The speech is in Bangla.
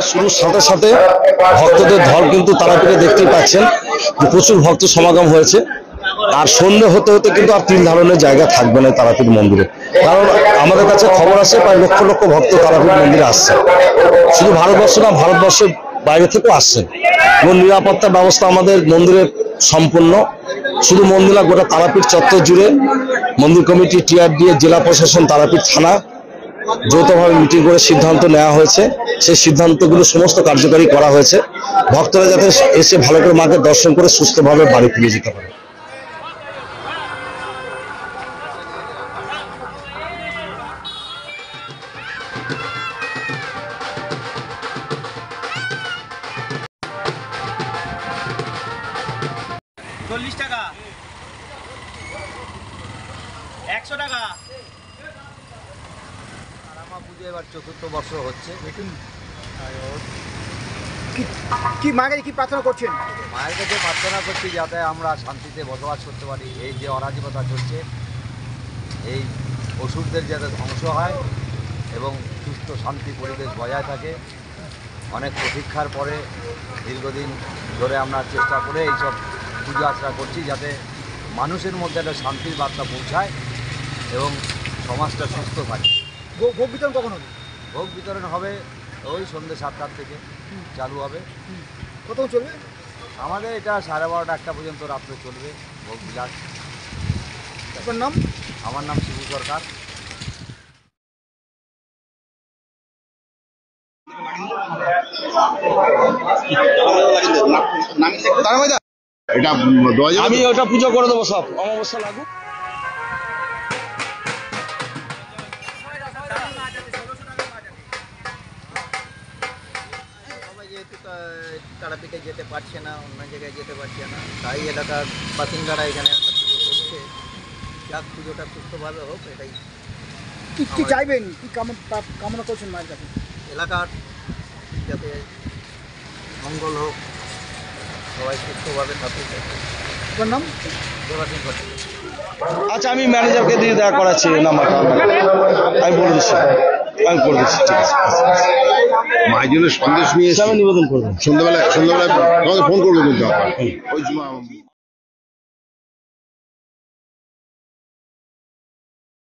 শুরুর সাথে সাথে ভক্তদের ঢল কিন্তু তারাপীঠে দেখতেই পাচ্ছেন যে প্রচুর ভক্ত সমাগম হয়েছে। আর সন্ধ্যে হতে হতে কিন্তু আর তিল ধারণের জায়গা থাকবে না তারাপীঠ মন্দিরে, কারণ আমাদের কাছে খবর আছে প্রায় লক্ষ লক্ষ ভক্ত তারাপীঠ মন্দিরে আসছে। শুধু ভারতবর্ষ না, ভারতবর্ষের বাইরে থেকেও আসছেন এবং নিরাপত্তা ব্যবস্থা আমাদের মন্দিরে সম্পূর্ণ। শুধু মন্দির না, গোটা তারাপীঠ চত্বর জুড়ে মন্দির কমিটি, টিআরডিএ, জেলা প্রশাসন, তারাপীঠ থানা যৌথভাবে মিটিং করে সিদ্ধান্ত নেওয়া হয়েছে। সেই সিদ্ধান্তগুলো সমস্ত কার্যকারী করা হয়েছে, ভক্তরা যাতে এসে ভালো করে মাকে দর্শন করে সুস্থভাবে বাড়ি ফিরে যেতে পারে। টাকা 100 টাকা। আমার পুজো এবার 4th বর্ষ হচ্ছে। কি মায়ের কি প্রার্থনা করছেন? মায়ের কাছে প্রার্থনা করছি যাতে আমরা শান্তিতে বসবাস করতে পারি। এই যে অরাজকতা চলছে, এই অসুরদের যাতে ধ্বংস হয় এবং সুস্থ শান্তি পরিবেশ বজায় থাকে। অনেক প্রতীক্ষার পরে দীর্ঘদিন ধরে আমরা চেষ্টা করে এইসব পুজো আশ্রা করছি যাতে মানুষের মধ্যে একটা শান্তির বার্তা পৌঁছায় এবং সমাজটা সুস্থ থাকে। ভোগ বিতরণ কখন হবে? ভোগ বিতরণ হবে ওই সন্ধ্যে 7টার থেকে চালু হবে। কত চলবে? আমাদের এটা 12:30 1টা পর্যন্ত রাত্রে চলবে ভোগ বিলাস। আপনার নাম? আমার নাম শিবু সরকার। আমি ওটা পুজো করে দেবো, সব অমাবস্যা লাগুক। যেহেতু তারাপীঠে যেতে পারছে না, অন্য জায়গায় যেতে পারছে না, তাই এলাকার বাসিন্দারা এখানে একটা পুজো করছে। যাক, পুজোটা সুস্থভাবে হোক, এটাই। কি চাইবেন, কি কামনা করছেন মায়ের কাছে? এলাকার যাতে মঙ্গল হোক, সবাই সুস্থভাবে থাকুক। আপনার নাম? দেবাশিস ভট্টাচার্য। আচ্ছা, আমি ম্যানেজারকে দিয়ে দেখা করাচ্ছি নাম্বারটা, আমি বলে দিচ্ছি, আমি করে দিচ্ছি। ঠিক আছে, মায়ের জন্য সন্দেশ নিয়ে আমি নিবেদন করবো। সন্ধ্যাবেলায় তোমাকে ফোন করবো কিন্তু।